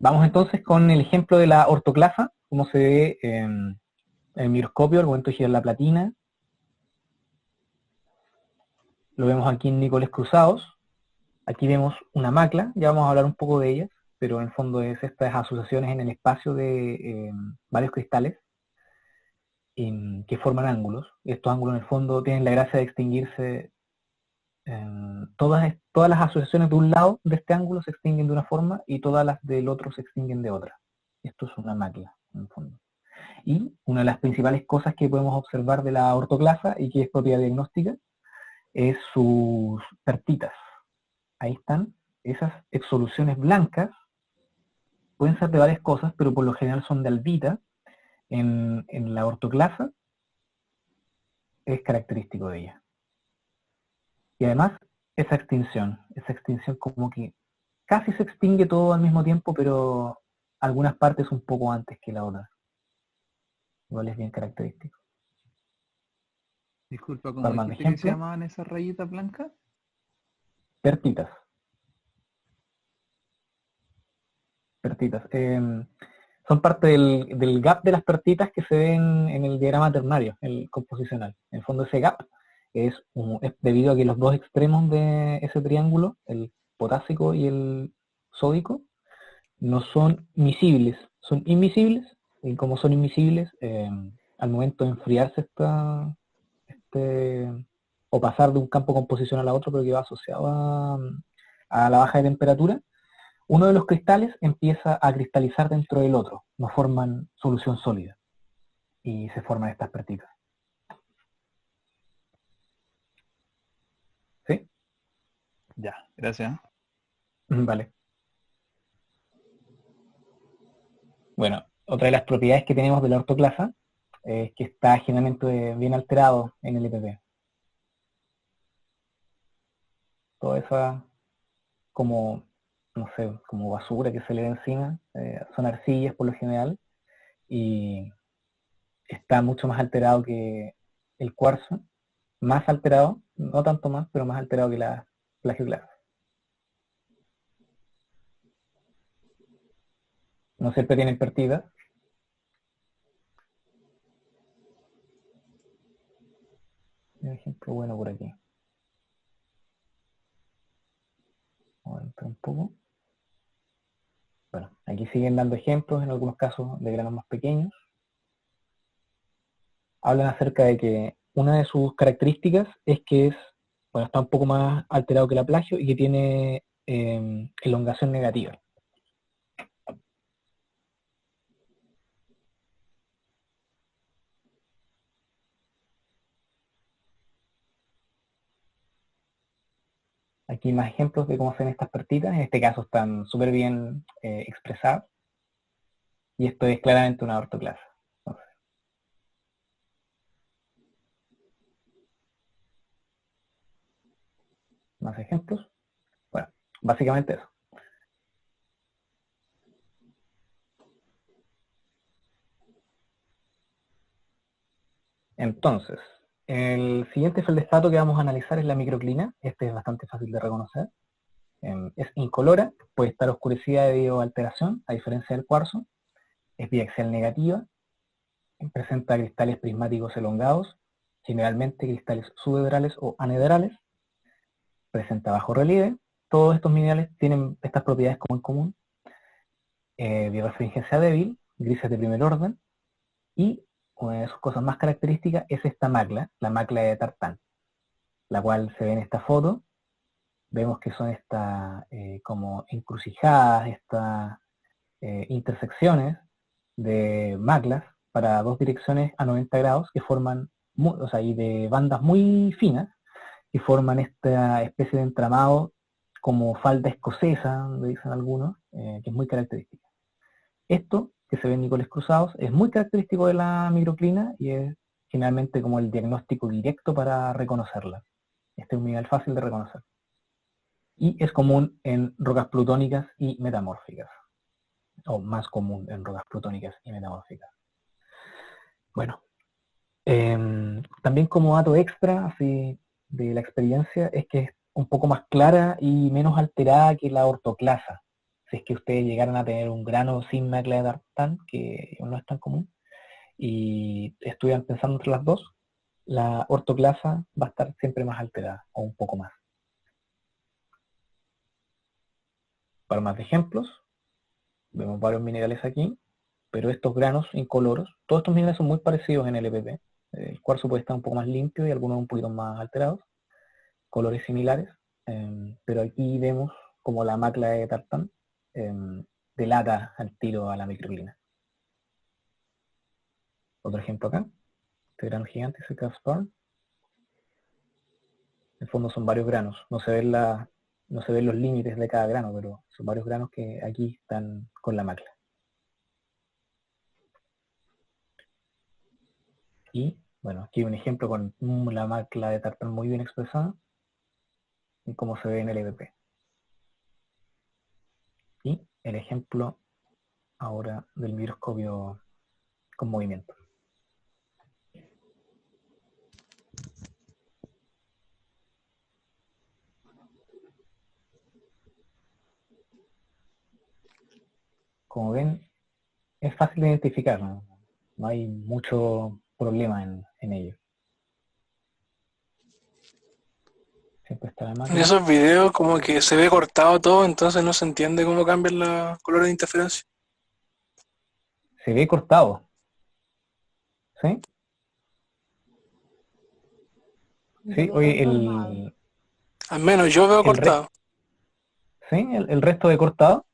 Vamos entonces con el ejemplo de la ortoclasa, cómo se ve en el microscopio al momento de girar la platina. Lo vemos aquí en nícoles cruzados. Aquí vemos una macla, ya vamos a hablar un poco de ellas, pero en el fondo es estas asociaciones en el espacio de varios cristales que forman ángulos. Estos ángulos en el fondo tienen la gracia de extinguirse. Todas las asociaciones de un lado de este ángulo se extinguen de una forma y todas las del otro se extinguen de otra. Esto es una macla, en el fondo. Y una de las principales cosas que podemos observar de la ortoclasa y que es propiedad diagnóstica es sus pertitas. Ahí están, esas exsoluciones blancas pueden ser de varias cosas, pero por lo general son de albita. En la ortoclasa es característico de ella. Y además, esa extinción como que casi se extingue todo al mismo tiempo, pero algunas partes un poco antes que la otra. Igual es bien característico. Disculpa, ¿cómo dijiste que se llamaban esas rayitas blancas? Pertitas. Son parte del gap de las pertitas que se ven en el diagrama ternario, el composicional. En el fondo ese gap es debido a que los dos extremos de ese triángulo, el potásico y el sódico, no son miscibles, son invisibles, y como son invisibles, al momento de enfriarse o pasar de un campo composicional a otro, pero que va asociado a la baja de temperatura, uno de los cristales empieza a cristalizar dentro del otro, no forman solución sólida, y se forman estas pertitas. ¿Sí? Ya, gracias. Vale. Bueno, otra de las propiedades que tenemos de la ortoclasa es que está generalmente bien alterado en el EPP. Toda esa, como, no sé, como basura que se le ve encima, son arcillas por lo general, y está mucho más alterado que el cuarzo, más alterado, no tanto más, pero más alterado que la plagioclasa. No siempre tienen pertitas. Un ejemplo bueno por aquí. Vamos a entrar un poco. Bueno, aquí siguen dando ejemplos, en algunos casos de granos más pequeños. Hablan acerca de que una de sus características es que está un poco más alterado que la plagio y que tiene elongación negativa. Aquí más ejemplos de cómo se ven estas pertitas. En este caso están súper bien expresadas. Y esto es claramente una ortoclasa. Más ejemplos. Bueno, básicamente eso. Entonces, el siguiente feldespato que vamos a analizar es la microclina. Este es bastante fácil de reconocer. Es incolora, puede estar oscurecida debido a alteración, a diferencia del cuarzo. Es biaxial negativa, presenta cristales prismáticos elongados, generalmente cristales subhedrales o anhedrales, presenta bajo relieve. Todos estos minerales tienen estas propiedades como en común. Birrefringencia débil, grises de primer orden, y una de sus cosas más características es esta macla, la macla de tartán, la cual se ve en esta foto. Vemos que son estas como encrucijadas, estas intersecciones de maclas para dos direcciones a 90 grados que forman, y de bandas muy finas, que forman esta especie de entramado como falda escocesa, le dicen algunos, que es muy característica. Esto, que se ve en nícoles cruzados, es muy característico de la microclina y es generalmente como el diagnóstico directo para reconocerla. Este es un nivel fácil de reconocer. Y es común en rocas plutónicas y metamórficas, o más común en rocas plutónicas y metamórficas. Bueno, también como dato extra así de la experiencia es que es un poco más clara y menos alterada que la ortoclasa. si es que ustedes llegaran a tener un grano sin macla de tartán, que no es tan común, y estuvieran pensando entre las dos, la ortoclasa va a estar siempre más alterada, o un poco más. Para más ejemplos, vemos varios minerales aquí, pero estos granos incoloros, todos estos minerales son muy parecidos en LPP. El cuarzo puede estar un poco más limpio y algunos un poquito más alterados, colores similares, pero aquí vemos como la macla de tartán delata al tiro a la microclina. Otro ejemplo acá, este grano gigante es el Caspar. En el fondo son varios granos, no se ven los límites de cada grano, pero son varios granos que aquí están con la macla. Y bueno, aquí hay un ejemplo con la macla de tartán muy bien expresada y cómo se ve en el EVP. Y el ejemplo ahora del microscopio con movimiento. Como ven, es fácil de identificar, no hay mucho problema en ello. Siempre está la En máquina. esos videos como que se ve cortado todo, entonces no se entiende cómo cambian los colores de interferencia. Se ve cortado, ¿sí? Sí, oye, Al menos yo veo cortado. ¿sí? El resto de cortado,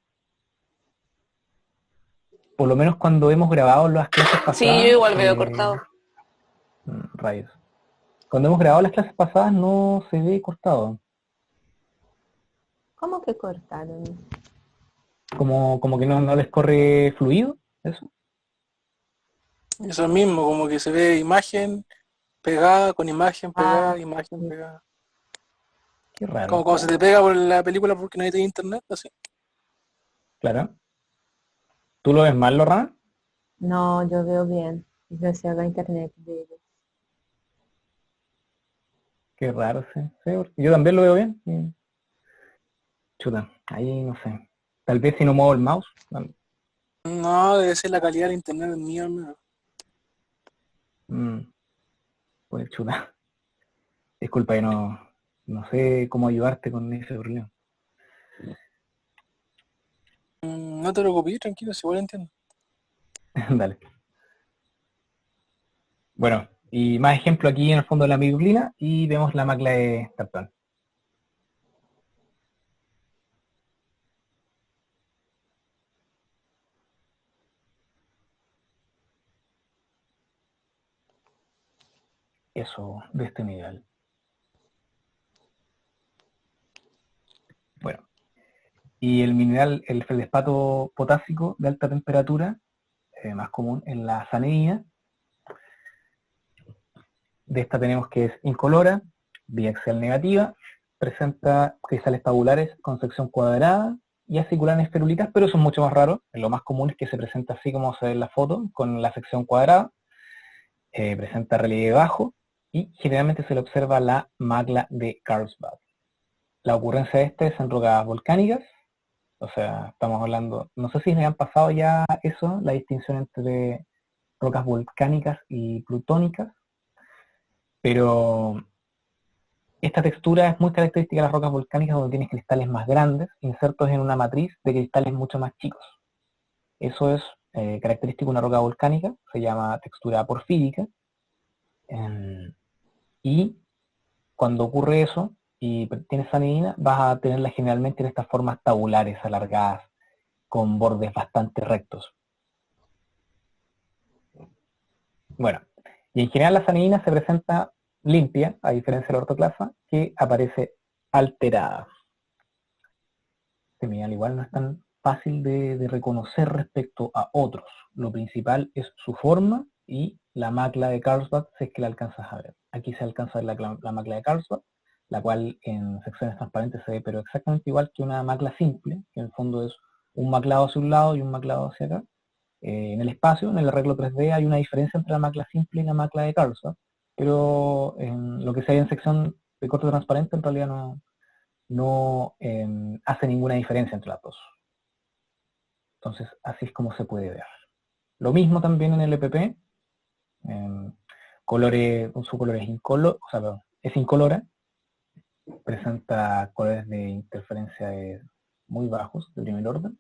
por lo menos cuando hemos grabado las clases pasadas. Sí, yo igual veo cortado. Rayos. Cuando hemos grabado las clases pasadas no se ve cortado. ¿Cómo que cortaron? Como que no les corre fluido, eso. Eso mismo, como que se ve imagen pegada con imagen pegada, imagen pegada. Qué raro. Como cuando se te pega por la película porque no hay internet, así. Claro. ¿Tú lo ves mal, Lorraine? No, yo veo bien. Gracias a la internet de ellos. Qué raro, sí. Sí, yo también lo veo bien. Chuta, ahí no sé. Tal vez si no muevo el mouse. No, debe ser la calidad del internet mío, al menos. Pues chuta. Disculpa, yo no sé cómo ayudarte con ese problema. No te preocupes, tranquilo, si igual entiendo. Dale. Bueno, y más ejemplo aquí en el fondo de la microclina y vemos la macla de tartán. Eso, de este nivel. Bueno, y el mineral, el feldespato potásico de alta temperatura, más común en la sanedina. De esta tenemos que es incolora, biaxial negativa, presenta cristales tabulares con sección cuadrada y acicular en esferulitas, pero son mucho más raros. Lo más común es que se presenta así como se ve en la foto, con la sección cuadrada, presenta relieve bajo y generalmente se le observa la macla de Carlsbad. La ocurrencia de este es en rocas volcánicas, o sea, estamos hablando, no sé si me han pasado ya eso, la distinción entre rocas volcánicas y plutónicas, pero esta textura es muy característica de las rocas volcánicas donde tienes cristales más grandes, insertos en una matriz de cristales mucho más chicos. Eso es característico de una roca volcánica, se llama textura porfírica, y cuando ocurre eso, y tienes sanidina, vas a tenerla generalmente en estas formas tabulares, alargadas, con bordes bastante rectos. Bueno, y en general la sanidina se presenta limpia, a diferencia de la ortoclasa, que aparece alterada. Este mineral igual no es tan fácil de reconocer respecto a otros. Lo principal es su forma y la macla de Carlsbad, si es que la alcanzas a ver. Aquí se alcanza a ver la macla de Carlsbad, la cual en secciones transparentes se ve pero exactamente igual que una macla simple, que en el fondo es un maclado hacia un lado y un maclado hacia acá. En el espacio, en el arreglo 3D, hay una diferencia entre la macla simple y la macla de Carlsbad, pero en lo que se ve en sección de corte transparente en realidad no hace ninguna diferencia entre las dos. Entonces, así es como se puede ver. Lo mismo también en el EPP. Su color es incoloro, o sea, perdón, es incolora. Presenta colores de interferencia muy bajos, de primer orden.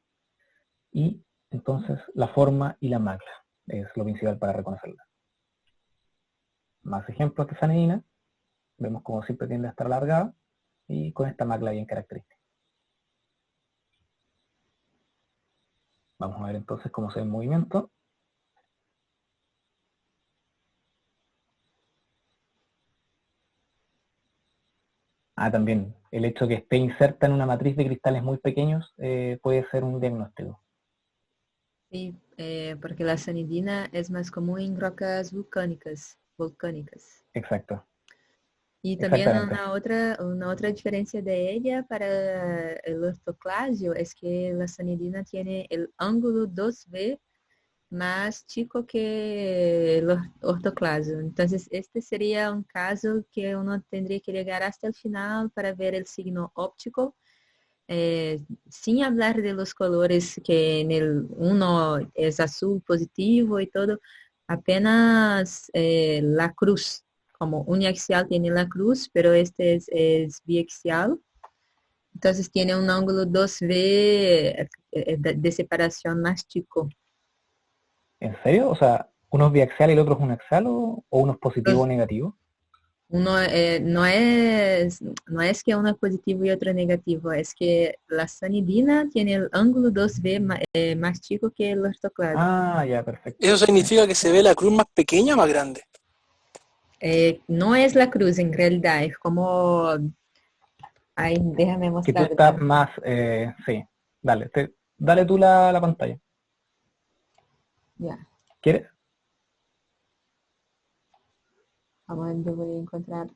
Y entonces la forma y la macla es lo principal para reconocerla. Más ejemplos de sanidina. Vemos como siempre tiende a estar alargada y con esta macla bien característica. Vamos a ver entonces cómo se ve el movimiento. También el hecho de que esté inserta en una matriz de cristales muy pequeños puede ser un diagnóstico. Sí, porque la sanidina es más común en rocas volcánicas. Exacto. Y también Exactamente. una otra diferencia de ella para el ortoclasio es que la sanidina tiene el ángulo 2V más chico que el ortoclasio. Entonces, este sería un caso que uno tendría que llegar hasta el final para ver el signo óptico, sin hablar de los colores que en el uno es azul positivo y todo, apenas la cruz. Como uniaxial tiene la cruz, pero este es biaxial. Entonces tiene un ángulo 2V de separación más chico. ¿En serio? O sea, ¿uno es biaxial y el otro es un axial o uno es positivo o negativo? Uno no es que uno es positivo y otro negativo, es que la sanidina tiene el ángulo 2V más chico que el ortoclasio. Ya, perfecto. ¿Eso significa que se ve la cruz más pequeña o más grande? No es la cruz en realidad, es como... Ay, déjame Que tú mostrar. estás más... sí, dale, dale tú la pantalla. Ya, ¿Quieres? ahora yo voy a encontrar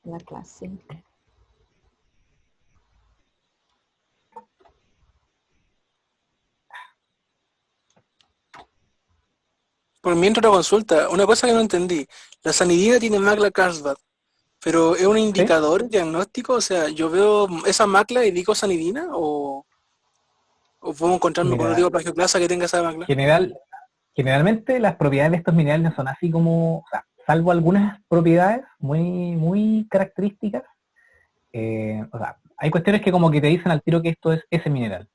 la clase. Por mientras una consulta, una cosa que no entendí. La sanidina tiene macla Carlsbad, pero ¿es un ¿Sí? indicador diagnóstico? O sea, ¿yo veo esa macla y digo sanidina? ¿O puedo encontrarme con un Mira, tipo de plagioclasa que tenga esa macla? generalmente las propiedades de estos minerales no son así como... O sea, salvo algunas propiedades muy, muy características. O sea, hay cuestiones que como que te dicen al tiro que esto es ese mineral.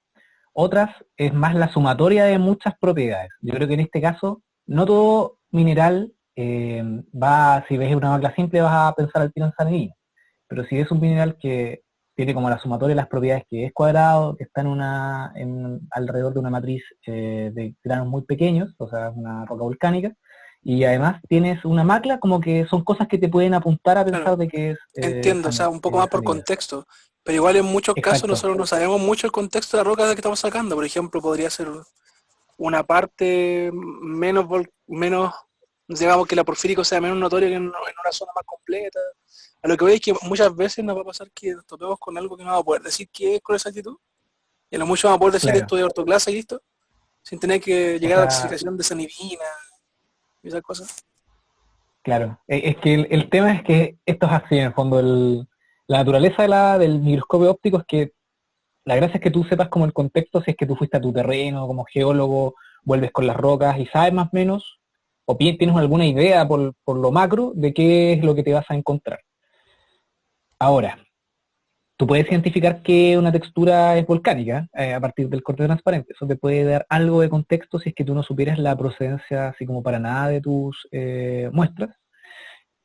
Otras es más la sumatoria de muchas propiedades. Yo creo que en este caso, no todo mineral si ves una macla simple vas a pensar al tiro en sanidina. Pero si es un mineral que tiene como la sumatoria de las propiedades que es cuadrado, que está alrededor de una matriz de granos muy pequeños, o sea, una roca volcánica, y además tienes una macla, como que son cosas que te pueden apuntar a pensar Claro, de que es entiendo, o sea, un poco más por sanidina. contexto. Pero igual en muchos casos Exacto, nosotros no sabemos mucho el contexto de la roca de que estamos sacando. Por ejemplo, podría ser una parte menos, digamos que la porfírico sea menos notoria que en una zona más completa. A lo que voy es que muchas veces nos va a pasar que nos topemos con algo que no vamos a poder decir qué es con exactitud. Y a lo mucho vamos a poder decir claro. esto de ortoclasa y listo, sin tener que O llegar a la sea, clasificación de sanidina y esas cosas. claro, es que el tema es que esto es así, en el fondo, la naturaleza del microscopio óptico es que la gracia es que tú sepas como el contexto, si es que tú fuiste a tu terreno como geólogo, vuelves con las rocas y sabes más o menos, o bien tienes alguna idea por lo macro de qué es lo que te vas a encontrar. Ahora, tú puedes identificar que una textura es volcánica a partir del corte transparente. Eso te puede dar algo de contexto si es que tú no supieras la procedencia así como para nada de tus muestras.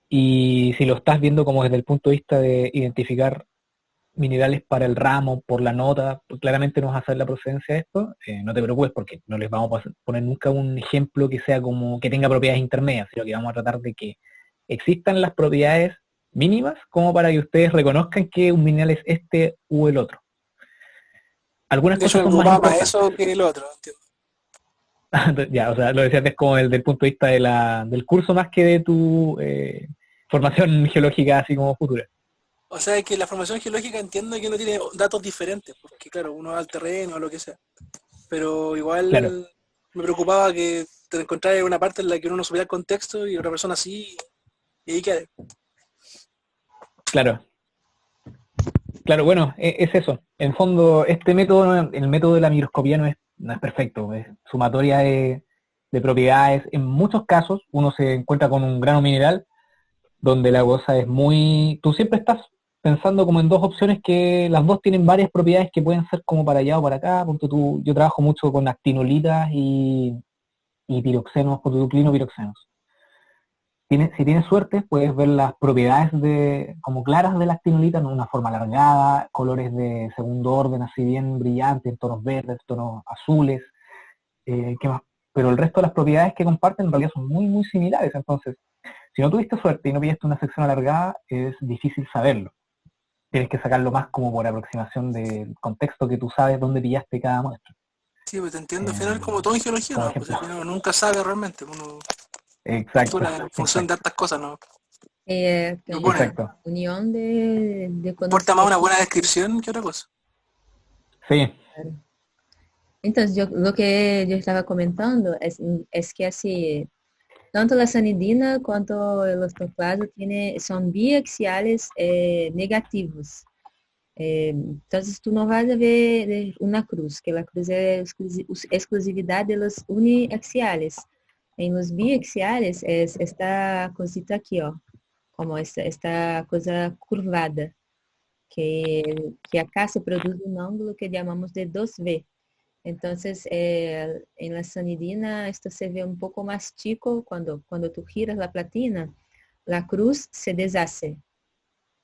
Y si lo estás viendo como desde el punto de vista de identificar minerales para el ramo, por la nota, pues claramente no vas a saber la procedencia de esto, no te preocupes porque no les vamos a poner nunca un ejemplo que sea como que tenga propiedades intermedias, sino que vamos a tratar de que existan las propiedades mínimas como para que ustedes reconozcan que un mineral es este u el otro. Algunas De hecho, cosas me son más preocupaba más importantes. eso que el otro, entiendo. Ya, o sea, lo decías como del punto de vista del curso más que de tu formación geológica así como futura. O sea, que la formación geológica entiendo que no tiene datos diferentes, porque claro, uno va al terreno o lo que sea. Pero Claro, igual me preocupaba que te encontrara en una parte en la que uno no supiera el contexto y otra persona sí, y ahí queda. claro. Claro, bueno, es eso. En fondo, este método, el método de la microscopía no es perfecto, es sumatoria de propiedades. En muchos casos uno se encuentra con un grano mineral donde la cosa es muy... Tú siempre estás pensando como en dos opciones que las dos tienen varias propiedades que pueden ser como para allá o para acá. Porque yo trabajo mucho con actinolitas y piroxenos, porque tú clinopiroxenos. Si tienes suerte, puedes ver las propiedades como claras de la actinolita, en una forma alargada, colores de segundo orden, así bien brillantes, tonos verdes, tonos azules, ¿qué más? Pero el resto de las propiedades que comparten en realidad son muy, muy similares. Entonces, si no tuviste suerte y no pillaste una sección alargada, es difícil saberlo. Tienes que sacarlo más como por aproximación del contexto que tú sabes dónde pillaste cada muestra. Sí, pues te entiendo, al final como todo en geología, ¿no? Pues al final uno nunca sabe realmente, uno exacto, en función de estas cosas, ¿no? Exacto. Unión de Importa más una buena descripción que otra cosa. Sí. Entonces, lo que yo estaba comentando es que así, tanto la sanidina cuanto el osteoclasto son biaxiales negativos. Entonces, tú no vas a ver una cruz, que la cruz es exclusividad de los uniaxiales. En los biaxiales es esta cosita aquí, ó, como esta cosa curvada, que acá se produce un ángulo que llamamos de 2V. Entonces, en la sanidina esto se ve un poco más chico cuando tú giras la platina, la cruz se deshace.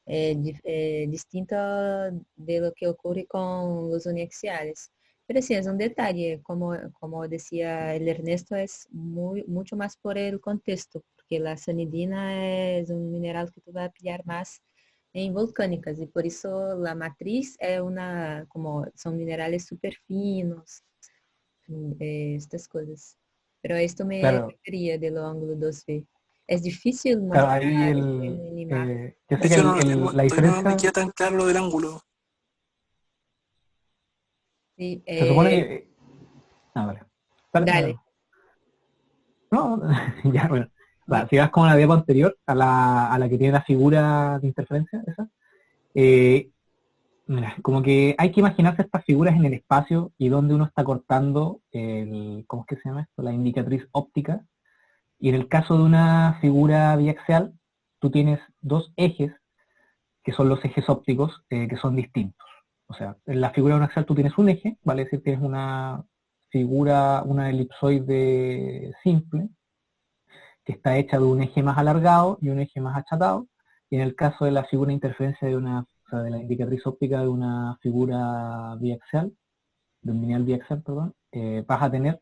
Distinto de lo que ocurre con los uniaxiales. Pero sí, es un detalle, como decía el Ernesto, es mucho más por el contexto, porque la sanidina es un mineral que tú vas a pillar más en volcánicas, y por eso la matriz es como son minerales súper finos, estas cosas. Pero esto me refería del ángulo 2V. Es difícil Claro, mostrar ahí en imagen. yo sé que la diferencia... No me queda tan claro lo del ángulo. Sí, se supone que... vale. Dale. No, ya, bueno. Va, si vas con la diapo anterior, a la que tiene la figura de interferencia, esa, mira, como que hay que imaginarse estas figuras en el espacio y donde uno está cortando ¿cómo es que se llama esto? La indicatriz óptica. Y en el caso de una figura biaxial, tú tienes dos ejes, que son los ejes ópticos, que son distintos. O sea, en la figura biaxial tú tienes un eje, vale decir, tienes una figura, una elipsoide simple, que está hecha de un eje más alargado y un eje más achatado. Y en el caso de la figura de interferencia de la indicatriz óptica de una figura biaxial, de un lineal biaxial, perdón, vas a tener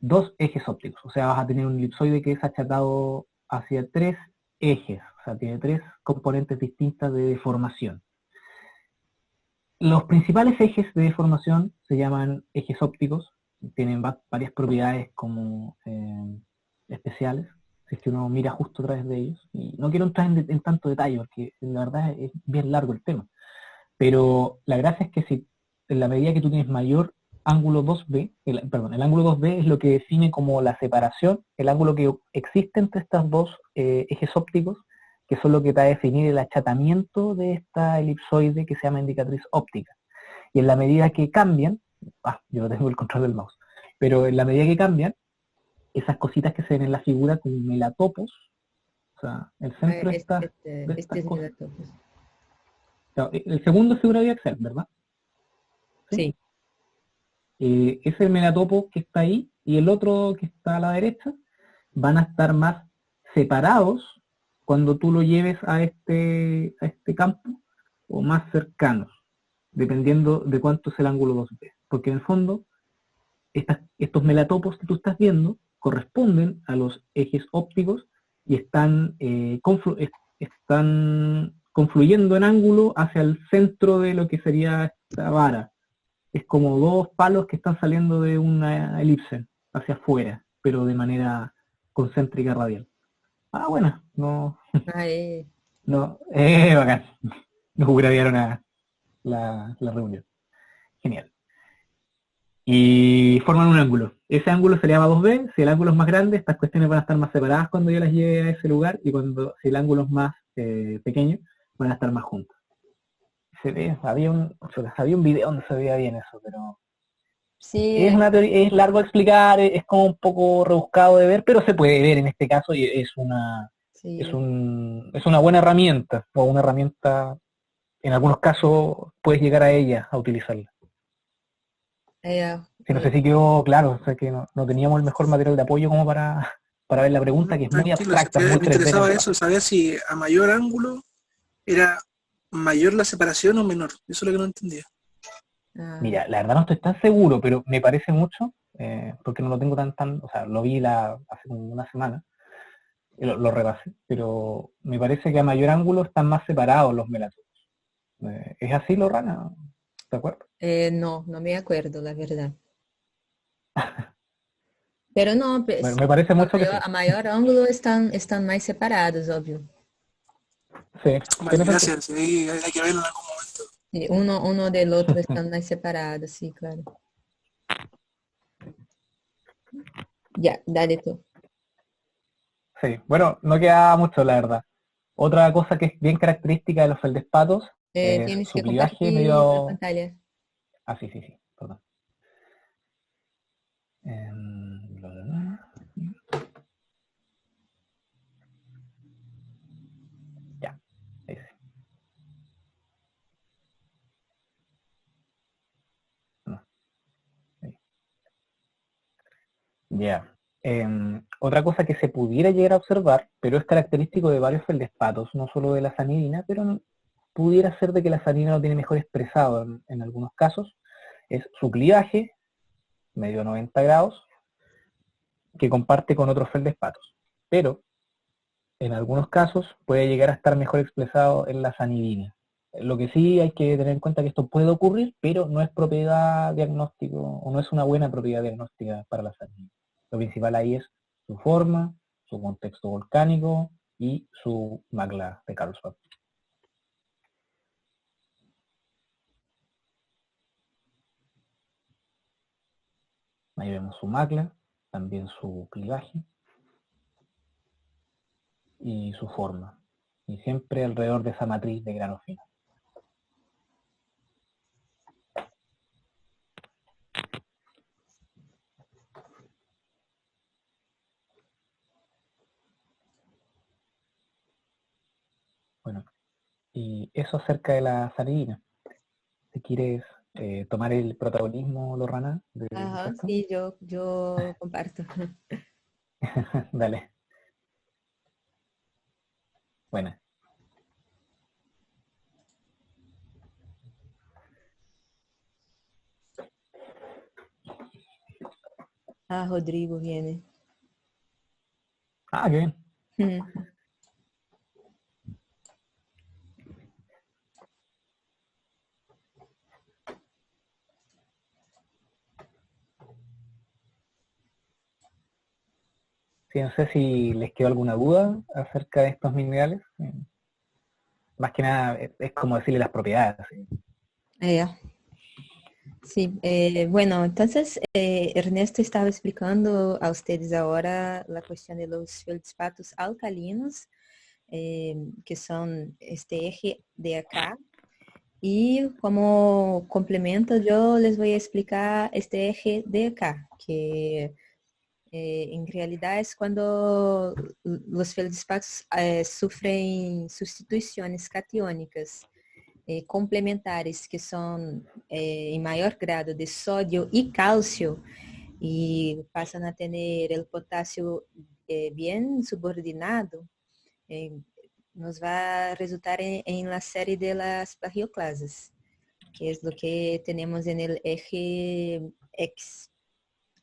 dos ejes ópticos, o sea, vas a tener un elipsoide que es achatado hacia tres ejes, o sea, tiene tres componentes distintas de deformación. Los principales ejes de deformación se llaman ejes ópticos, tienen varias propiedades como especiales, si es que uno mira justo a través de ellos, y no quiero entrar en tanto detalle, porque la verdad es bien largo el tema, pero la gracia es que si en la medida que tú tienes mayor ángulo 2B, el ángulo 2B es lo que define como la separación, el ángulo que existe entre estas dos ejes ópticos, que son lo que te va a definir el achatamiento de esta elipsoide que se llama indicatriz óptica. Y en la medida que cambian, yo no tengo el control del mouse, pero en la medida que cambian, esas cositas que se ven en la figura como melatopos, o sea, el centro está de estas es cosas. melatopos. El segundo es figura biaxial, ¿verdad? Sí. Es el melatopo que está ahí y el otro que está a la derecha van a estar más separados cuando tú lo lleves a este campo o más cercanos, dependiendo de cuánto es el ángulo 2B. Porque en el fondo, estos melatopos que tú estás viendo corresponden a los ejes ópticos y están confluyendo en ángulo hacia el centro de lo que sería esta vara. Es como dos palos que están saliendo de una elipse hacia afuera, pero de manera concéntrica radial. Bueno, no, bacán. Nos upgradearon la reunión. Genial. Y forman un ángulo. Ese ángulo se le llama 2B. Si el ángulo es más grande, estas cuestiones van a estar más separadas cuando yo las lleve a ese lugar, y si el ángulo es más pequeño, van a estar más juntas. se ve, había un video donde se veía bien eso, pero Sí, es una teoría, es largo de explicar, es como un poco rebuscado de ver, pero se puede ver en este caso y sí. es una buena herramienta, o una herramienta, en algunos casos puedes llegar a ella, a utilizarla. É, Si no sé si quedó claro, o sea que no teníamos el mejor material de apoyo como para ver la pregunta, que es muy Tranquilo, abstracta, es muy me 3D en el interesaba lenguaje. eso, saber si a mayor ángulo era mayor la separación o menor. Eso es lo que no entendía. Mira, la verdad no estoy tan seguro, pero me parece mucho, porque no lo tengo o sea, lo vi hace como una semana, y lo repasé, pero me parece que a mayor ángulo están más separados los melatónicos. ¿Es así, Lorrana? ¿De acuerdo? no, no me acuerdo, la verdad. Pero no, Bueno, me parece mucho que sí. a maior ângulo estão mais separados, óbvio. Sí, Vale, tiene sentido. gracias. Sí, hay que verlo en algún momento. E uno del outro estão mais separados, sí, claro. Ya, dale tú. Sí, bueno, no queda mucho, la verdad. Otra cosa que es bien característica de los feldespatos es Tienes su que clivaje compartir la medio... pantalla. Ah, sí, sí, sí, perdón. Bla, bla, bla. Ya, ahí sí. No, ahí. Ya. Otra cosa que se pudiera llegar a observar, pero es característico de varios feldespatos, no solo de la sanidina, pero pudiera ser de que la sanidina lo tiene mejor expresado en algunos casos, es su clivaje, medio 90 grados, que comparte con otros feldespatos. Pero en algunos casos puede llegar a estar mejor expresado en la sanidina. Lo que sí hay que tener en cuenta que esto puede ocurrir, pero no es propiedad diagnóstico, o no es una buena propiedad diagnóstica para la sanidina. Lo principal ahí es su forma, su contexto volcánico y su magla de Carlsbad. Ahí vemos su magla, también su clivaje y su forma. Y siempre alrededor de esa matriz de grano fino. Bueno, y eso acerca de la sanidina. Si quieres tomar el protagonismo, Lorrana, de Ajá, esto, sí, yo comparto. dale. Bueno, Ah, Rodrigo viene. qué bien. Sí, no sé si les quedó alguna duda acerca de estos minerales. Más que nada es como decirle las propiedades. ¿Sí? Sí, bueno, entonces Ernesto estaba explicando a ustedes ahora la cuestión de los feldspatos alcalinos, que son este eje de acá. Y como complemento yo les voy a explicar este eje de acá, que en realidad es cuando los feldspatos sufren sustituciones catiónicas complementares que son en mayor grado de sodio y calcio y pasan a tener el potasio bien subordinado, eh, nos va a resultar en la serie de las plagioclasas, que es lo que tenemos en el eje X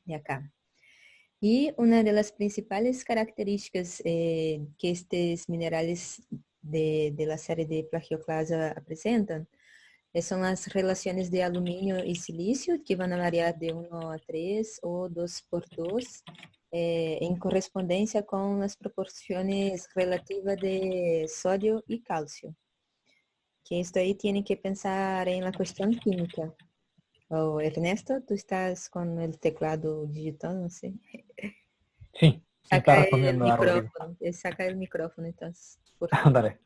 de acá. Y una de las principales características que estos minerales de la serie de plagioclasa presentan son las relaciones de aluminio y silicio, que van a variar de 1 a 3 o 2 por 2, en correspondencia con las proporciones relativas de sodio y calcio. Que esto ahí tiene que pensar en la cuestión química. Oh, Ernesto, tú estás con el teclado digital, no sé. Sí, sí, está Saca el respondiendo a Rodrigo. micrófono, saca el micrófono entonces, por favor. Dale.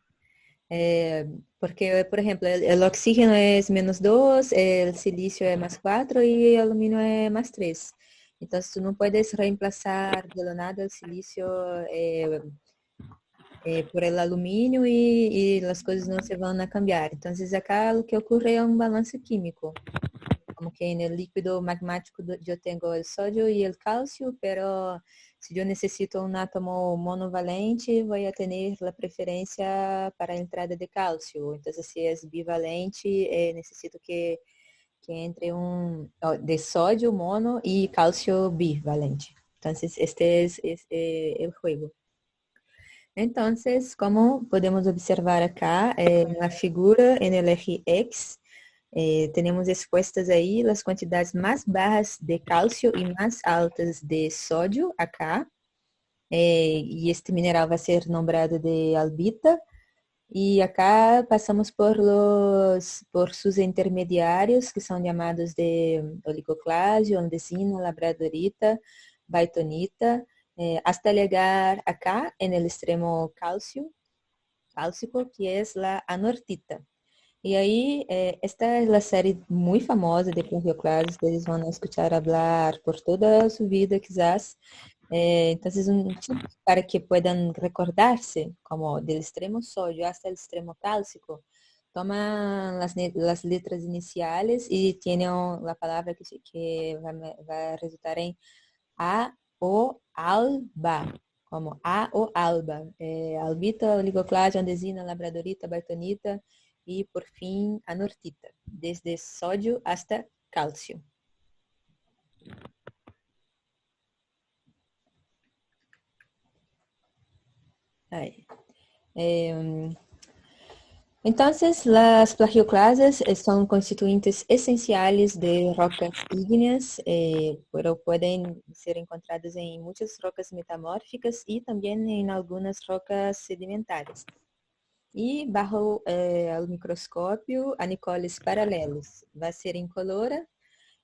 Porque, por ejemplo, el oxígeno es -2, el silicio es +4 y el aluminio es +3. Entonces, tú no puedes reemplazar de la nada el silicio por el aluminio y las cosas no se van a cambiar. Entonces, acá lo que ocurre es un balance químico. Como que en el líquido magmático yo tengo el sodio y el calcio, pero si yo necesito un átomo monovalente, voy a tener la preferencia para entrada de calcio. Entonces, si es bivalente, necesito que entre de sodio mono y calcio bivalente. Entonces, este es el juego. Entonces, como podemos observar acá en la figura en el eje X, tenemos expuestas ahí las cantidades más bajas de calcio y más altas de sodio acá. Y este mineral va a ser nombrado de albita. Y acá pasamos por sus intermediarios, que son llamados de oligoclasio, andesina, labradorita, baitonita, hasta llegar acá en el extremo cálcico, que es la anortita. Y ahí, esta es la serie muy famosa de plagioclase, ustedes van a escuchar hablar por toda su vida quizás. Entonces, para que puedan recordarse, como del extremo sodio hasta el extremo cálcico, toman las letras iniciales y tienen la palabra que va a resultar en A o alba, como A o alba. Albita, oligoclase, andesina, labradorita, baitonita y por fin anortita, desde sodio hasta calcio. Ahí. Entonces, las plagioclases son constituyentes esenciales de rocas ígneas, pero pueden ser encontradas en muchas rocas metamórficas y también en algunas rocas sedimentares. Y bajo el microscopio, anicoles paralelos. Va a ser incolora,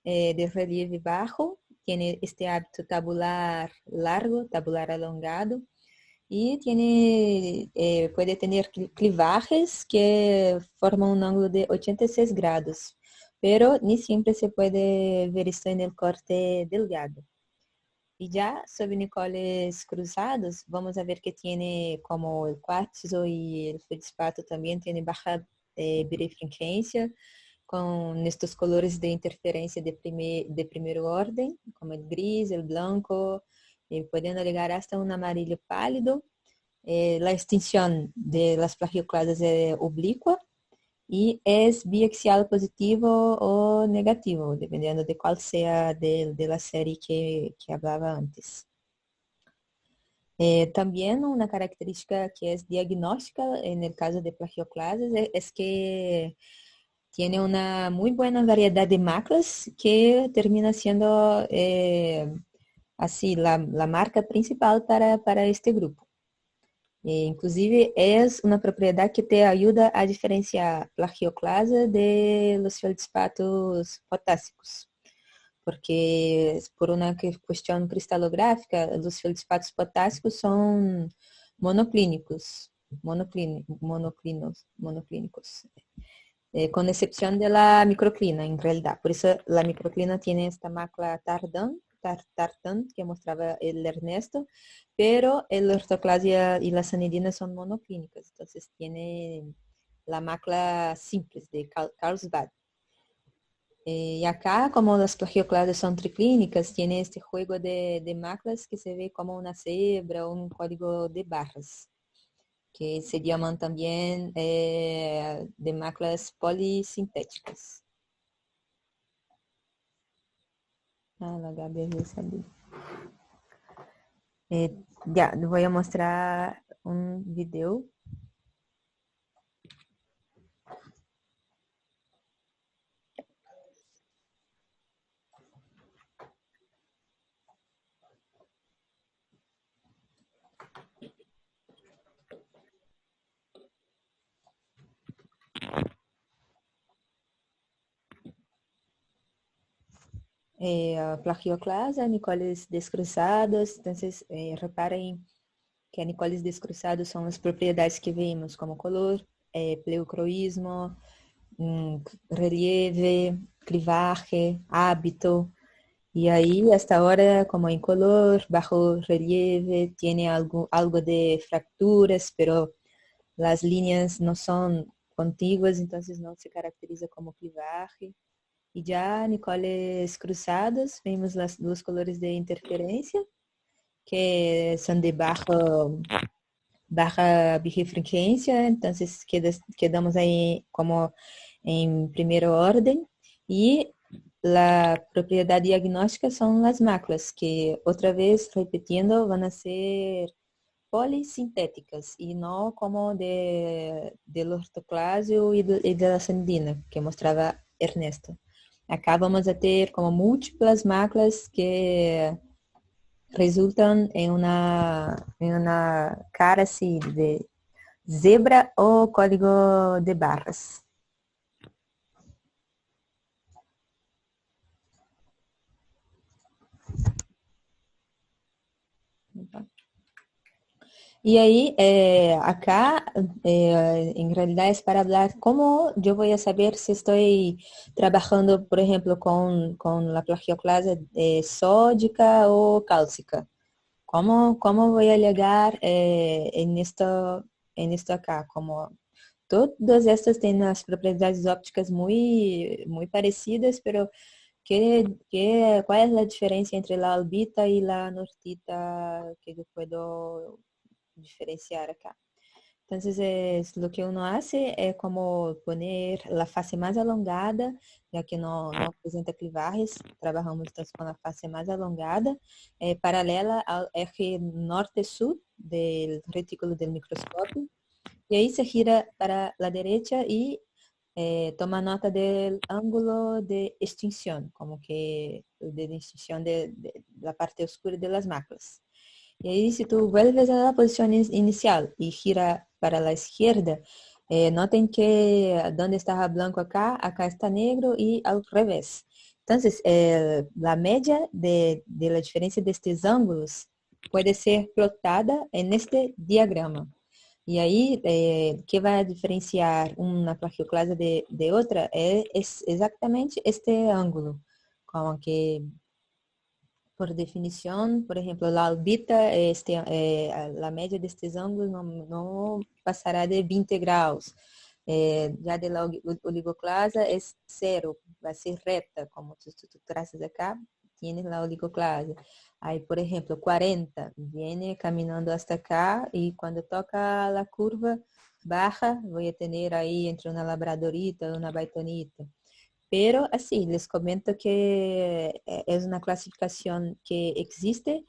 de relieve bajo, tiene este hábito tabular largo, tabular alongado, y puede tener clivajes que forman un ángulo de 86 grados, pero ni siempre se puede ver esto en el corte delgado. Y ya sobre nicoles cruzados, vamos a ver que tiene como el cuarzo y el feldspato también tiene baja birefrinquencia, con estos colores de interferencia de primer orden, como el gris, el blanco, pudiendo llegar hasta un amarillo pálido. La extinción de las plagioclases es oblicua y es biaxial positivo o negativo, dependiendo de cuál sea de la serie que hablaba antes. También una característica que es diagnóstica en el caso de plagioclases es que tiene una muy buena variedad de maclas que termina siendo así la marca principal para este grupo. Inclusive es una propiedad que te ayuda a diferenciar plagioclase de los feldspatos potásicos, porque por una cuestión cristalográfica, los feldspatos potásicos son monoclínicos, con excepción de la microclina en realidad. Por eso la microclina tiene esta macla tartán que mostraba el Ernesto, pero el ortoclasia y la sanidina son monoclínicas, entonces tiene la macla simple de Carlsbad. Y acá, como las plagioclades son triclínicas, tiene este juego de maclas que se ve como una cebra o un código de barras, que se llaman también de maclas polisintéticas. La Gabi sabía. Ya, voy a mostrar un video. Plagioclase, anicoles descruzados. Entonces, reparem que anicoles descruzados são as propriedades que vimos, como color, pleucroísmo, relieve, clivaje, hábito. Y ahí hasta ahora como en color, bajo relieve, tiene algo de fracturas, pero las líneas no son contiguas, entonces no se caracteriza como clivaje. Y ya Nicoles cruzados, vemos los colores de interferencia, que son de baja birrefrequência, entonces quedamos ahí como en primer orden. Y la propiedad diagnóstica son las maclas, que otra vez repitiendo van a ser polisintéticas y no como del ortoclasio y de la sandina que mostraba Ernesto. Acá vamos a tener como múltiplas maclas que resultan en una cara así de zebra o código de barras. Y ahí, acá, en realidad es para hablar cómo yo voy a saber si estoy trabajando, por ejemplo, con la plagioclase sódica o cálcica. ¿Cómo voy a llegar en esto acá? Como todas estas tienen las propiedades ópticas muy, muy parecidas, pero ¿cuál es la diferencia entre la albita y la nortita que yo puedo diferenciar acá? Entonces, lo que uno hace es como poner la fase más alongada, ya que no presenta clivajes, trabajamos entonces con la fase más alongada, paralela al eje norte-sur del retículo del microscopio, y ahí se gira para la derecha y toma nota del ángulo de extinción, como que de extinción de la parte oscura de las maclas. Y ahí si tú vuelves a la posición inicial y gira para la izquierda, noten que donde estaba blanco acá está negro y al revés. Entonces, la media de la diferencia de estos ángulos puede ser plotada en este diagrama. Y ahí, ¿qué va a diferenciar una plagioclase de otra? Es exactamente este ángulo, como que por definición, por ejemplo, la albita, la media de estos ángulos no pasará de 20 grados. Ya de la oligoclasa es 0, va a ser recta, como tú trazas acá, tienes la oligoclasa. Ahí, por ejemplo, 40, viene caminando hasta acá y cuando toca la curva baja, voy a tener ahí entre una labradorita y una baitonita. Pero así, les comento que es una clasificación que existe,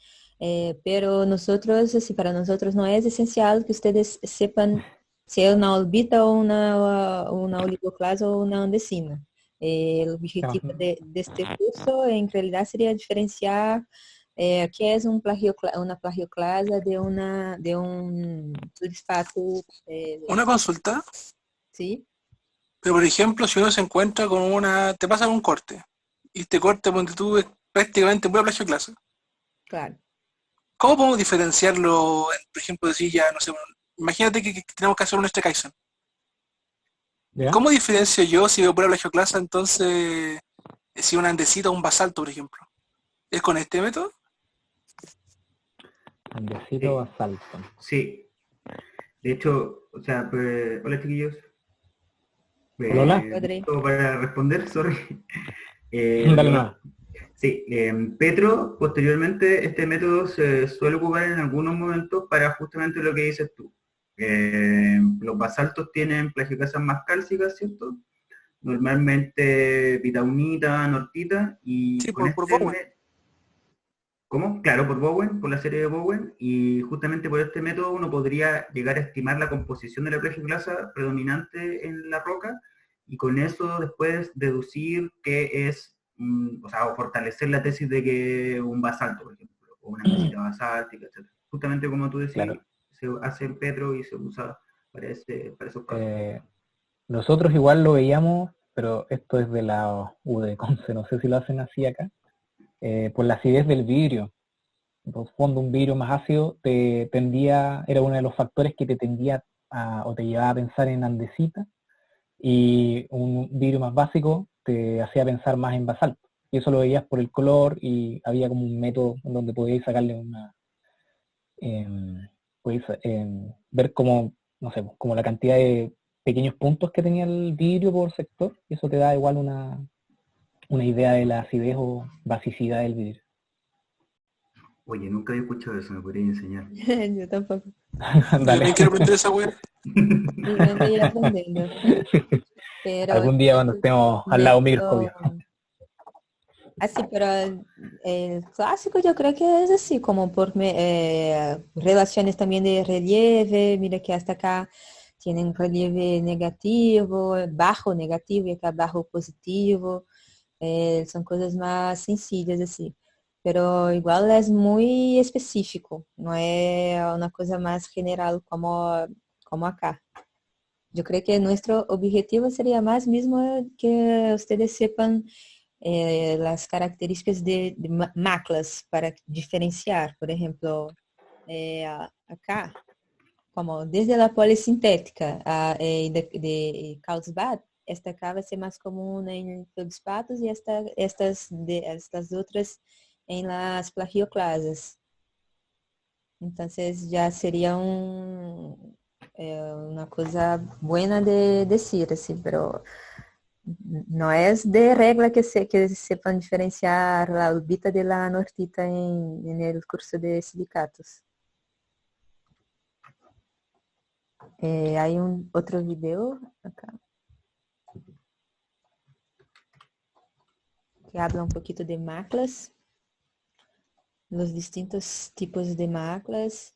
pero nosotros, así, para nosotros no es esencial que ustedes sepan si es una albita o una oligoclase o una andesina. El objetivo de este curso en realidad sería diferenciar qué es una plagioclase de un sulfato. Una consulta. ¿Sí? Pero por ejemplo, si uno se encuentra con te pasan un corte, y este corte, ponte tú, es prácticamente pura plagioclase. Claro. ¿Cómo podemos diferenciarlo? Por ejemplo, decir ya, no sé, imagínate que tenemos que hacer un Kaizen. ¿Cómo diferencio yo si veo pura plagioclase, entonces, si una andesita o un basalto, por ejemplo? ¿Es con este método? Andesito o basalto. Sí. De hecho, o sea, pues, hola chiquillos. Hola. Para responder, sorry. Dale nada. Sí, Petro, posteriormente, este método se suele ocupar en algunos momentos para justamente lo que dices tú. Los basaltos tienen plagioclasas más cálcicas, ¿cierto? Normalmente bitaunita, nortita, y sí, con por Bowen. ¿Cómo? Claro, por Bowen, por la serie de Bowen, y justamente por este método uno podría llegar a estimar la composición de la plagioclasa predominante en la roca, y con eso después deducir qué es, o fortalecer la tesis de que un basalto, por ejemplo, o una mesita basáltica, etc. Justamente como tú decías, claro, se hace en Petro y se usa para esos casos. Nosotros igual lo veíamos, pero esto es de la U de Conce, no sé si lo hacen así acá, por la acidez del vidrio. Por fondo, un vidrio más ácido era uno de los factores que te tendía o te llevaba a pensar en andesita, y un vidrio más básico te hacía pensar más en basalto. Y eso lo veías por el color y había como un método en donde podías sacarle una... podías ver como, no sé, como la cantidad de pequeños puntos que tenía el vidrio por sector, y eso te da igual una idea de la acidez o basicidad del vidrio. Oye, nunca había escuchado eso, me podría enseñar. Yo tampoco. Yo Dale. también quiero aprender esa wea. Viviendo y aprendiendo. Pero Algún día cuando estemos al lado de un microscopio. así, pero el clásico yo creo que es así, como por relaciones también de relieve. Mira que hasta acá tienen relieve negativo, bajo negativo y acá bajo positivo. Son cosas más sencillas así. Pero igual es muy específico, no es una cosa más general como acá. Yo creo que nuestro objetivo sería más mismo que ustedes sepan las características de maclas para diferenciar. Por ejemplo, acá, como desde la polisintética de Carlsbad, esta acá va a ser más común en feldspatos y estas otras en las plagioclasas. Entonces ya sería una cosa buena de decir, así, pero no es de regla que sepan diferenciar la albita de la anortita en el curso de silicatos. Hay otro video acá que habla un poquito de maclas, los distintos tipos de maclas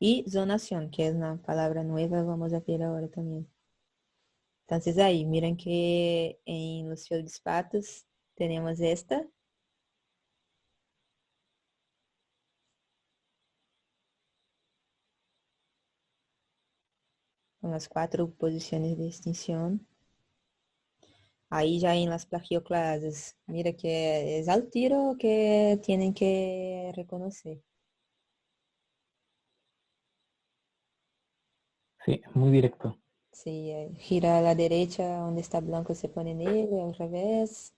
y zonación, que es una palabra nueva, vamos a ver ahora también. Entonces ahí, miren que en los feldspatos tenemos esta. Con las 4 posiciones de extinción. Ahí ya en las plagioclasas, mira que es al tiro que tienen que reconocer. Sí, muy directo. Sí, gira a la derecha donde está blanco se pone negro, al revés.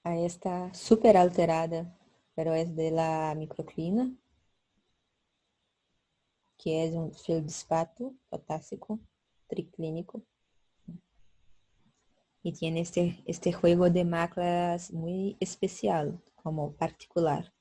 Ahí está súper alterada, pero es de la microclina, que es un feldespato potásico triclínico. Y tiene este juego de maclas muy especial, como particular.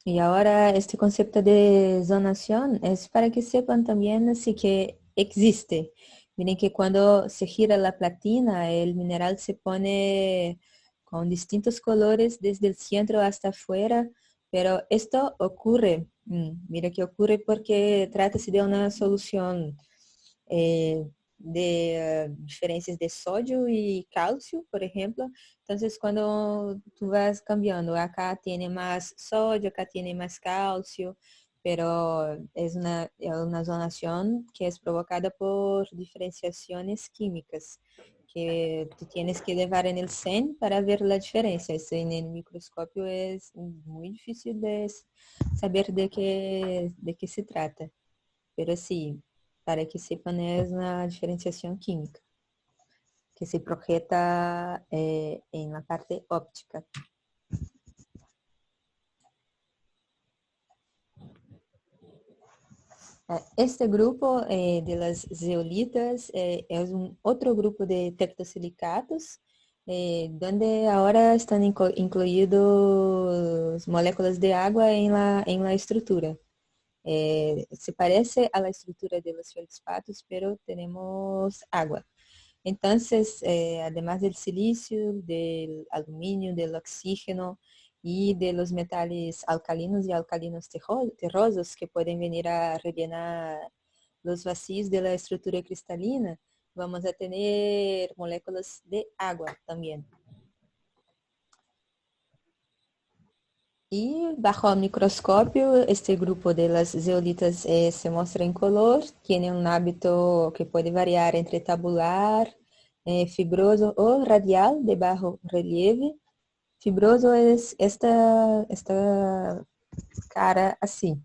Y ahora este concepto de zonación es para que sepan también así que existe. Miren que cuando se gira la platina, el mineral se pone con distintos colores desde el centro hasta afuera, pero esto ocurre, mira que ocurre porque trata-se de una solución de diferencias de sodio y calcio, por ejemplo. Entonces, cuando tú vas cambiando, acá tiene más sodio, acá tiene más calcio, pero es una zonación que es provocada por diferenciaciones químicas que tú tienes que llevar en el CEN para ver la diferencia. Eso en el microscopio es muy difícil de saber de qué se trata. Pero sí, para que sepan, es una diferenciación química que se projeta en la parte óptica. Este grupo de las zeolitas es un otro grupo de tectosilicatos, donde ahora están incluidos moléculas de agua en la estructura. Se parece a la estructura de los feldspatos, pero tenemos agua. Entonces, además del silicio, del aluminio, del oxígeno y de los metales alcalinos y alcalinos terrosos que pueden venir a rellenar los vacíos de la estructura cristalina, vamos a tener moléculas de agua también. Y bajo el microscopio, este grupo de las zeolitas se muestra en color, tiene un hábito que puede variar entre tabular, fibroso o radial de bajo relieve. Fibroso es esta cara así.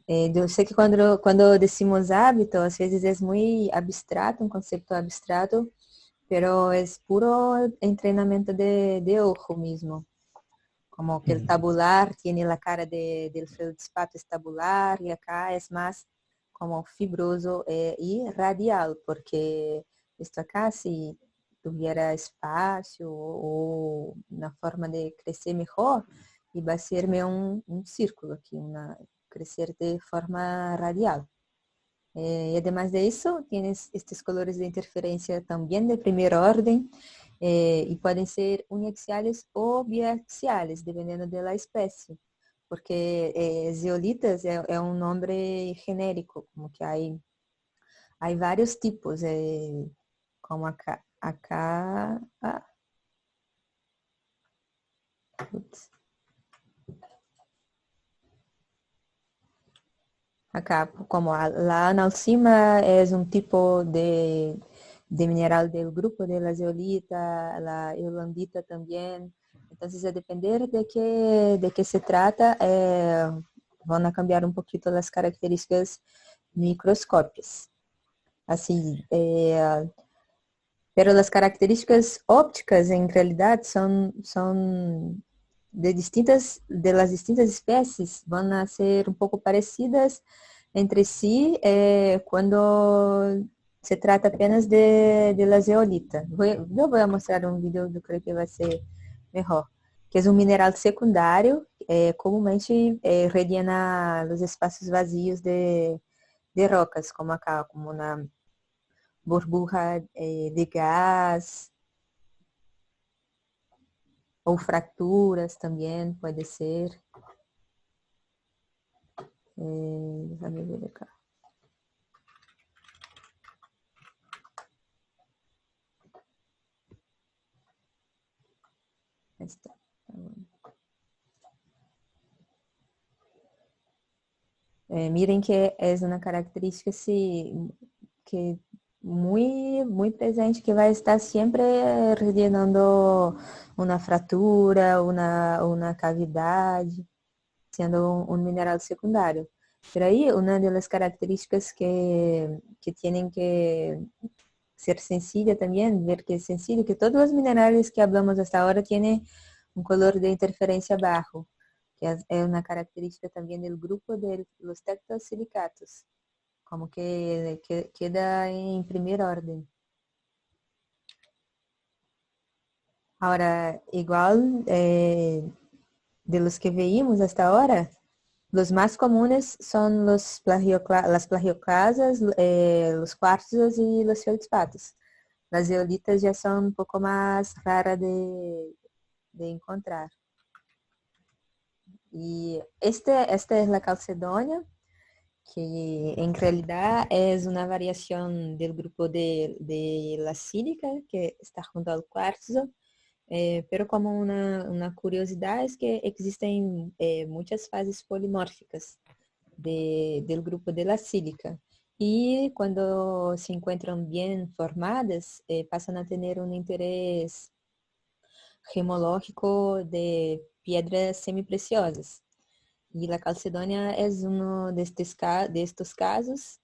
Eu sei que quando decimos hábito, às vezes é muito abstrato, um conceito abstrato, pero es puro entrenamiento de ojo mismo. Como que el tabular tiene la cara del feldspato es tabular y acá es más como fibroso y radial, porque esto acá si tuviera espacio o una forma de crecer mejor, iba a serme un círculo aquí, crecer de forma radial. Y además de eso, tienes estos colores de interferencia también de primer orden y pueden ser uniaxiales o biaxiales, dependiendo de la especie. Porque zeolitas es un nombre genérico, como que hay varios tipos, como acá. Putz. Acá, como la analcima es un tipo de mineral del grupo de la zeolita, la eulandita también. Entonces, a depender de qué se trata, van a cambiar un poquito las características microscópicas. Así, pero las características ópticas en realidad son de las distintas especies, van a ser un poco parecidas entre sí cuando se trata apenas de la zeolita. Yo voy a mostrar un video, yo creo que va a ser mejor, que es un mineral secundario, comúnmente rellena los espacios vacíos de rocas, como acá, como una burbuja de gas, ou fracturas também, pode ser. Déjame ver acá. Ahí está. Miren que é uma característica assim, que muito presente, que vai estar sempre rellenando uma fratura, uma cavidade, sendo um mineral secundário. Pero aí, uma das características que tienen que ser sencilla também, ver que é sencillo, que todos os minerales que hablamos hasta ahora tienen un color de interferencia bajo, que é uma característica também do grupo de los tectosilicatos, como que queda em primeira ordem. Agora, igual de los que veímos hasta ahora, los más comunes son las plagioclasas, los cuarzos y los feldspatos. Las zeolitas ya son un poco más raras de encontrar. Y esta es la calcedonia, que en realidad es una variación del grupo de la sílica, que está junto al cuarzo. Pero como una curiosidad es que existen muchas fases polimórficas del grupo de la sílica. Y cuando se encuentran bien formadas, pasan a tener un interés gemológico de piedras semipreciosas. Y la calcedonia es uno de estos casos,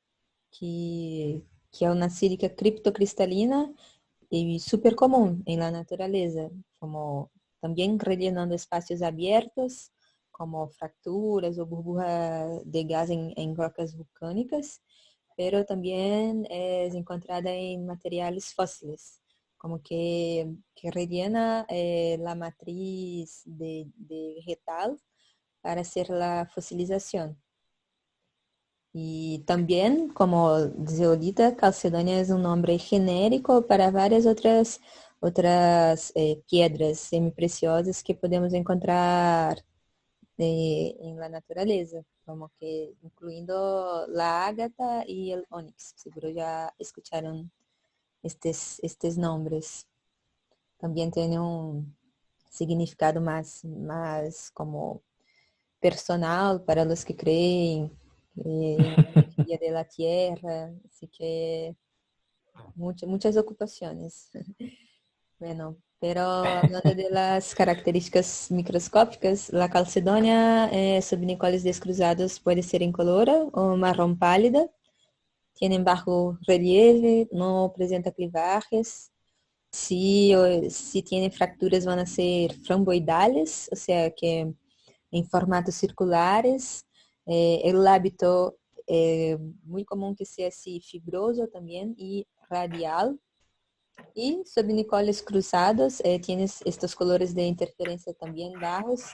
que es una sílica criptocristalina y súper común en la naturaleza, como también rellenando espacios abiertos, como fracturas o burbujas de gas en rocas volcánicas, pero también es encontrada en materiales fósiles, como que rellena la matriz de vegetal para hacer la fosilización. Y también, como zeolita, calcedonia es un nombre genérico para varias otras piedras semipreciosas que podemos encontrar en la naturaleza, como que incluyendo la ágata y el ónix. Seguro ya escucharon estos nombres. También tiene un significado más como personal para los que creen en la energía de la Tierra, así que muchas ocupaciones. Bueno, pero hablando de las características microscópicas, la calcedonia subnicoles descruzados puede ser incolora o marrón pálida, tienen bajo relieve, no presenta clivajes. Si tiene fracturas van a ser framboidales, o sea que en formatos circulares. El hábito muy común que sea así fibroso también y radial. Y subnicoles cruzados, tienes estos colores de interferencia también bajos,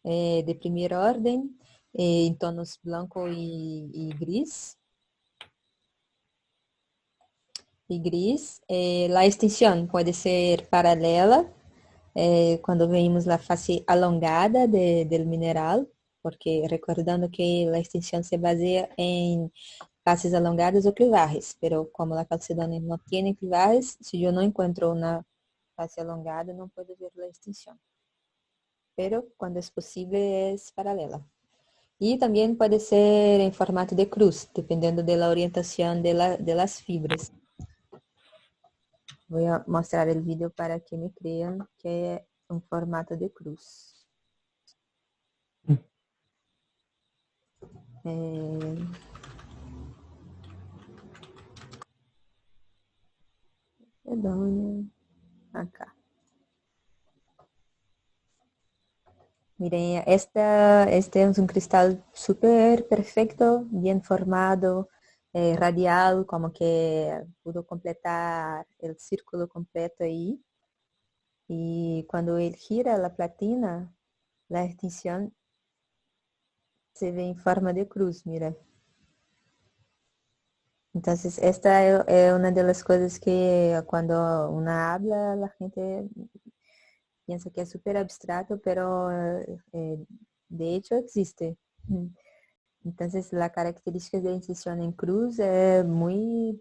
de primer orden, en tonos blanco y gris. La extensión puede ser paralela, cuando vemos la fase alongada del mineral, porque recordando que la extensión se basea en fases alongadas o clivajes, pero como la calcedonia no tiene clivajes, si yo no encuentro una fase alongada, no puedo ver la extensión. Pero cuando es posible es paralela. Y también puede ser en formato de cruz, dependiendo de la orientación de las fibras. Voy a mostrar el video para que me crean que es un formato de cruz. Perdón, acá. Miren, este es un cristal súper perfecto, bien formado, radial, como que pudo completar el círculo completo ahí. Y cuando él gira la platina, la extensión se ve en forma de cruz, mira. Entonces, esta es una de las cosas que cuando una habla, la gente piensa que es súper abstracto, pero de hecho existe. Entonces, la característica de incisión en cruz es muy,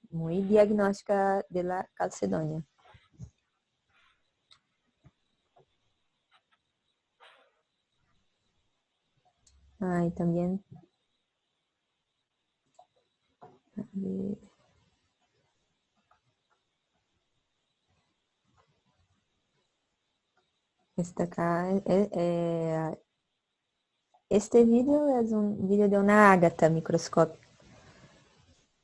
muy diagnóstica de la calcedonia. Y también esta acá, este video es un video de una ágata microscópica.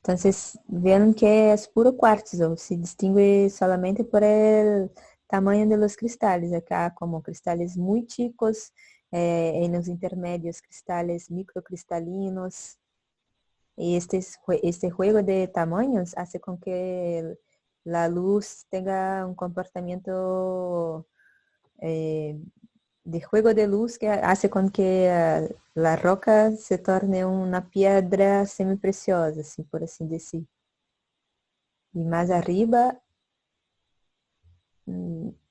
Entonces, ven que es puro cuarzo, se distingue solamente por el tamaño de los cristales. Acá como cristales muy chicos, en los intermedios cristales microcristalinos. Y este juego de tamaños hace con que la luz tenga un comportamiento de juego de luz que hace con que la roca se torne una piedra semipreciosa, así por así decir. Y más arriba,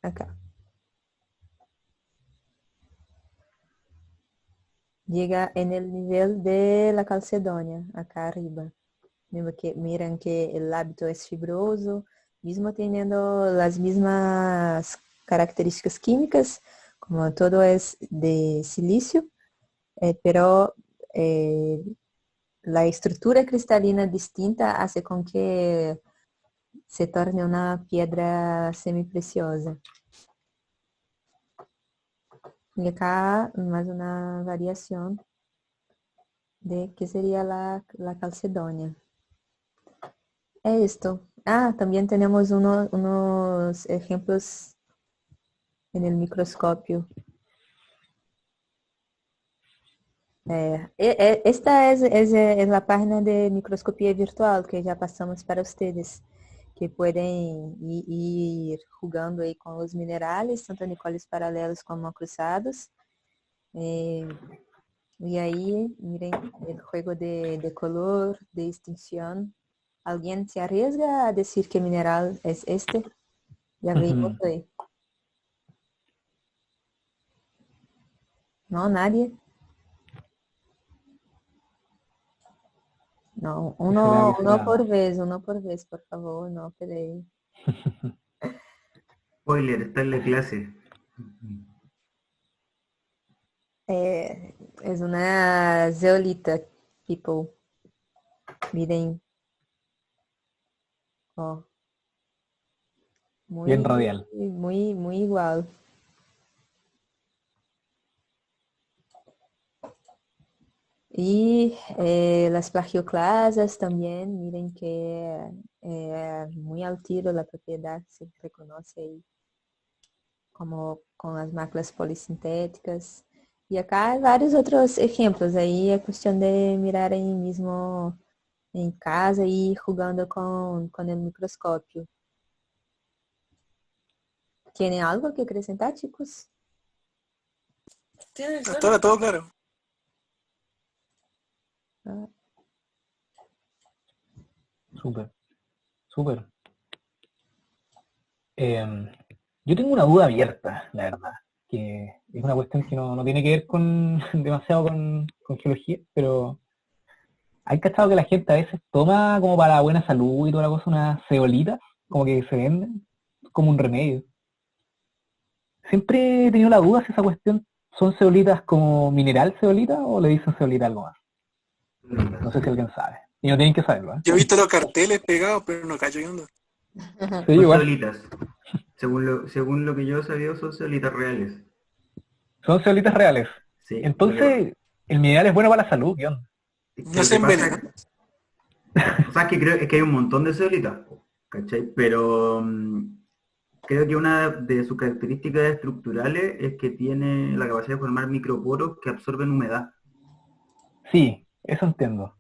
acá, llega en el nivel de la calcedonia, acá arriba. Miren que el hábito es fibroso, mismo teniendo las mismas características químicas, como todo es de silicio, pero la estructura cristalina distinta hace con que se torne una piedra semipreciosa. Y acá más una variación de qué sería la calcedonia. Es esto. También tenemos unos ejemplos en el microscopio. Esta es la página de microscopía virtual que ya pasamos para ustedes, que pueden ir jugando ahí con los minerales, tanto nicoles paralelos como cruzados. Y ahí, miren, el juego de color, de extinción. ¿Alguien se arriesga a decir qué mineral es este? Ya vimos ahí. No, nadie. No, uno por vez, por favor, no pelee. Spoiler, está en la clase. Es una zeolita, people. Miren. Oh. Bien radial. Muy igual. Y las plagioclasas también, miren que muy al tiro la propiedad se reconoce ahí, como con las maclas polisintéticas. Y acá hay varios otros ejemplos, ahí es cuestión de mirar ahí mismo en casa y jugando con el microscopio. ¿Tienen algo que acrescentar, chicos? Hasta ahora todo claro. Súper, súper. Yo tengo una duda abierta, la verdad, que es una cuestión que no tiene que ver con demasiado con geología, pero hay cachado que la gente a veces toma como para la buena salud y toda la cosa unas ceolitas, como que se venden como un remedio. Siempre he tenido la duda si esa cuestión son ceolitas como mineral ceolita o le dicen ceolita algo más. No sé si alguien sabe. Y no tienen que saberlo, ¿eh? Yo he visto los carteles pegados, pero no cacho qué onda. Sí, Son igual. ceolitas. Según lo que yo he sabido, son ceolitas reales. Son ceolitas reales. Sí, Entonces, el mineral es bueno para la salud, ¿qué onda? No se envenenan. O sea, es que hay un montón de ceolitas, ¿cachai? Pero creo que una de sus características estructurales es que tiene la capacidad de formar microporos que absorben humedad. Sí, eso entiendo.